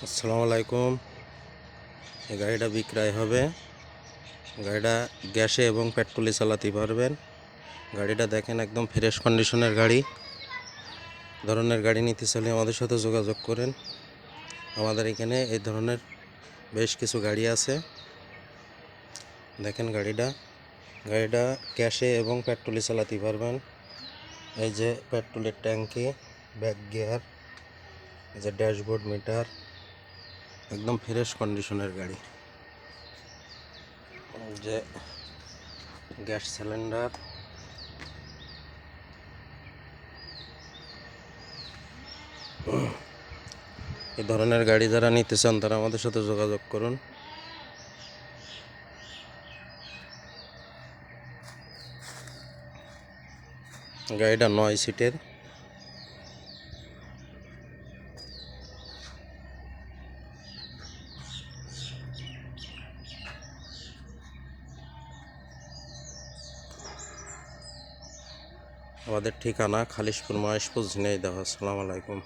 আসসালামু আলাইকুম। এই গাড়িটা বিক্রয় হবে। গাড়িটা গ্যাসে এবং পেট্রোলে চালাতে পারবেন। গাড়িটা দেখেন একদম ফ্রেশ কন্ডিশনের গাড়ি। ধরনের গাড়ি নিতে চাইলে আমাদের সাথে যোগাযোগ করেন। আমাদের এখানে এই ধরনের বেশ কিছু গাড়ি আছে। দেখেন গাড়িটা গ্যাসে এবং পেট্রোলে চালাতে পারবেন। এই যে পেট্রোলের ট্যাঙ্কি, ব্যাক গিয়ার, এই যে ড্যাশবোর্ড মিটার, একদম ফ্রেশ কন্ডিশনের গাড়ি। যে গ্যাস সিলিন্ডার, এই ধরনের গাড়ি যারা নিতে চান তারা আমাদের সাথে যোগাযোগ করুন। গাড়িটা 9 সিটের। আমাদের ঠিকানা খালিশপুর মহেশপুর ঝিনাইদহ। আসসালামু আলাইকুম।